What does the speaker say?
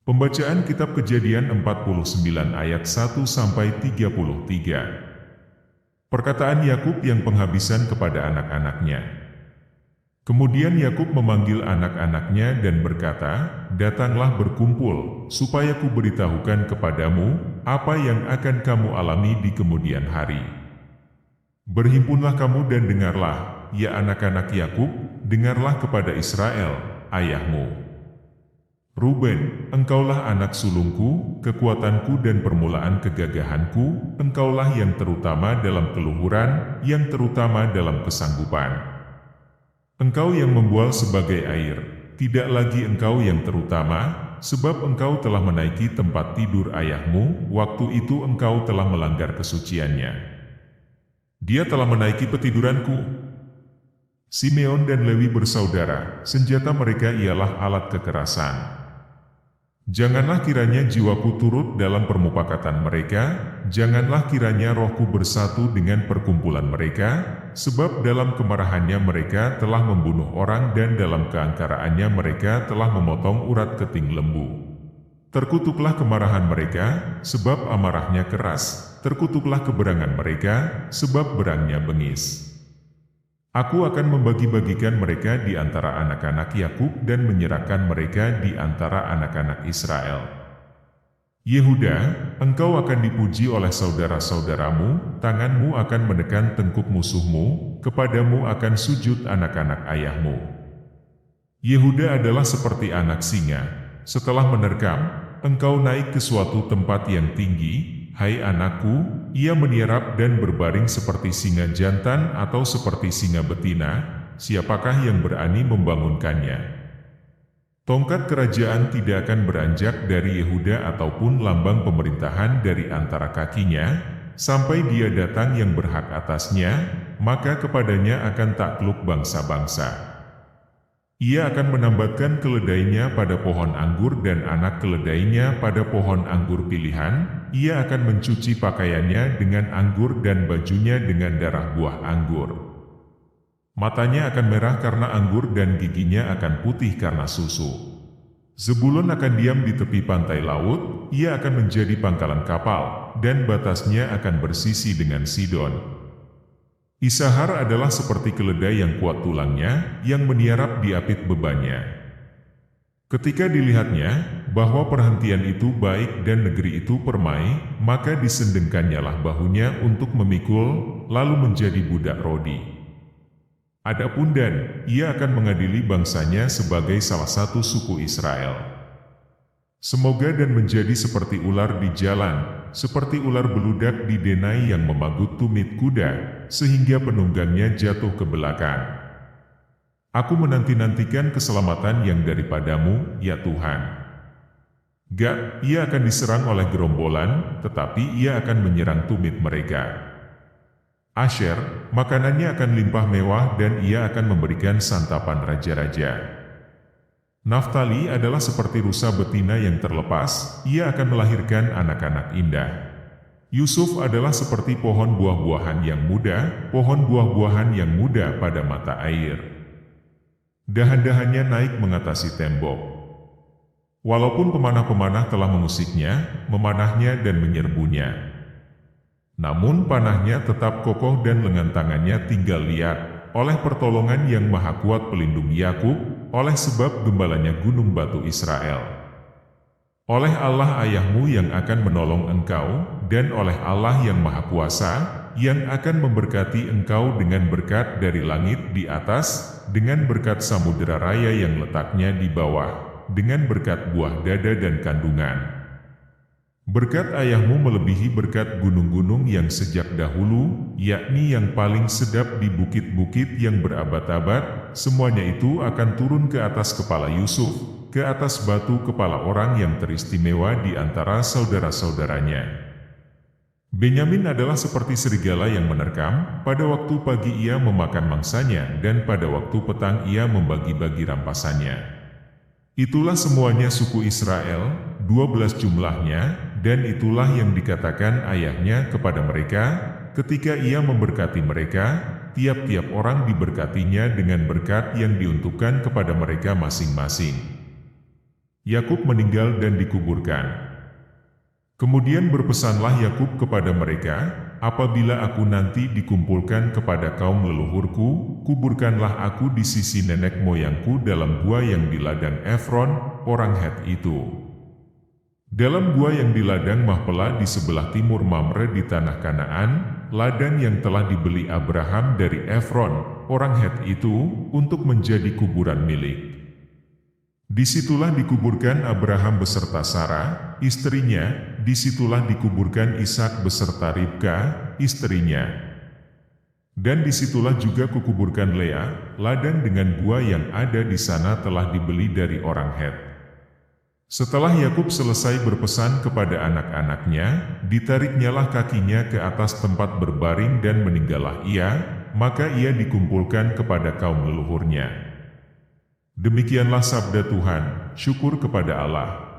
Pembacaan Kitab Kejadian 49 ayat 1-33. Perkataan Yakub yang penghabisan kepada anak-anaknya. Kemudian Yakub memanggil anak-anaknya dan berkata, "Datanglah berkumpul, supaya kuberitahukan kepadamu apa yang akan kamu alami di kemudian hari. Berhimpunlah kamu dan dengarlah, ya anak-anak Yakub, dengarlah kepada Israel, ayahmu. Ruben, engkaulah anak sulungku, kekuatanku dan permulaan kegagahanku, engkaulah yang terutama dalam keluhuran, yang terutama dalam kesanggupan. Engkau yang membual sebagai air, tidak lagi engkau yang terutama, sebab engkau telah menaiki tempat tidur ayahmu, waktu itu engkau telah melanggar kesuciannya. Dia telah menaiki petiduranku." Simeon dan Lewi bersaudara, senjata mereka ialah alat kekerasan. Janganlah kiranya jiwaku turut dalam permupakatan mereka, janganlah kiranya rohku bersatu dengan perkumpulan mereka, sebab dalam kemarahannya mereka telah membunuh orang dan dalam keangkaraannya mereka telah memotong urat keting lembu. Terkutuklah kemarahan mereka, sebab amarahnya keras, terkutuklah keberangan mereka, sebab berangnya bengis. Aku akan membagi-bagikan mereka di antara anak-anak Yakub dan menyerahkan mereka di antara anak-anak Israel. Yehuda, engkau akan dipuji oleh saudara-saudaramu, tanganmu akan menekan tengkuk musuhmu, kepadamu akan sujud anak-anak ayahmu. Yehuda adalah seperti anak singa, setelah menerkam, engkau naik ke suatu tempat yang tinggi. Hai anakku, ia menierap dan berbaring seperti singa jantan atau seperti singa betina, siapakah yang berani membangunkannya? Tongkat kerajaan tidak akan beranjak dari Yehuda ataupun lambang pemerintahan dari antara kakinya, sampai dia datang yang berhak atasnya, maka kepadanya akan takluk bangsa-bangsa. Ia akan menambatkan keledainya pada pohon anggur dan anak keledainya pada pohon anggur pilihan, ia akan mencuci pakaiannya dengan anggur dan bajunya dengan darah buah anggur. Matanya akan merah karena anggur dan giginya akan putih karena susu. Zebulon akan diam di tepi pantai laut, ia akan menjadi pangkalan kapal, dan batasnya akan bersisi dengan Sidon. Isahar adalah seperti keledai yang kuat tulangnya, yang meniarap di apit bebannya. Ketika dilihatnya, bahwa perhentian itu baik dan negeri itu permai, maka disendengkannyalah bahunya untuk memikul, lalu menjadi budak rodi. Adapun Dan, ia akan mengadili bangsanya sebagai salah satu suku Israel. Semoga Dan menjadi seperti ular di jalan, seperti ular beludak di denai yang memagut tumit kuda, sehingga penunggangnya jatuh ke belakang. Aku menanti-nantikan keselamatan yang daripadamu, ya Tuhan. Gad, ia akan diserang oleh gerombolan, tetapi ia akan menyerang tumit mereka. Asher, makanannya akan limpah mewah dan ia akan memberikan santapan raja-raja. Naftali adalah seperti rusa betina yang terlepas, ia akan melahirkan anak-anak indah. Yusuf adalah seperti pohon buah-buahan yang muda, pohon buah-buahan yang muda pada mata air. Dahan-dahannya naik mengatasi tembok. Walaupun pemanah-pemanah telah mengusiknya, memanahnya dan menyerbunya. Namun panahnya tetap kokoh dan lengan tangannya tinggal liat. Oleh pertolongan yang maha kuat pelindung Yakub, oleh sebab gembalanya gunung batu Israel. Oleh Allah ayahmu yang akan menolong engkau, dan oleh Allah yang maha kuasa, yang akan memberkati engkau dengan berkat dari langit di atas, dengan berkat samudera raya yang letaknya di bawah, dengan berkat buah dada dan kandungan. Berkat ayahmu melebihi berkat gunung-gunung yang sejak dahulu, yakni yang paling sedap di bukit-bukit yang berabad-abad, semuanya itu akan turun ke atas kepala Yusuf, ke atas batu kepala orang yang teristimewa di antara saudara-saudaranya. Benyamin adalah seperti serigala yang menerkam, pada waktu pagi ia memakan mangsanya, dan pada waktu petang ia membagi-bagi rampasannya. Itulah semuanya suku Israel, 12 jumlahnya, dan itulah yang dikatakan ayahnya kepada mereka, ketika ia memberkati mereka, tiap-tiap orang diberkatinya dengan berkat yang diuntukkan kepada mereka masing-masing. Yakub meninggal dan dikuburkan. Kemudian berpesanlah Yakub kepada mereka, apabila aku nanti dikumpulkan kepada kaum leluhurku, kuburkanlah aku di sisi nenek moyangku dalam gua yang di ladang Efron, orang Het itu. Dalam gua yang di ladang Mahpelah di sebelah timur Mamre di tanah Kanaan, ladang yang telah dibeli Abraham dari Efron, orang Het itu, untuk menjadi kuburan milik. Disitulah dikuburkan Abraham beserta Sarah, istrinya, disitulah dikuburkan Ishak beserta Ribka, istrinya. Dan disitulah juga kukuburkan Lea, ladang dengan gua yang ada di sana telah dibeli dari orang Het. Setelah Yakub selesai berpesan kepada anak-anaknya, ditariknyalah kakinya ke atas tempat berbaring dan meninggallah ia, maka ia dikumpulkan kepada kaum leluhurnya. Demikianlah sabda Tuhan, syukur kepada Allah.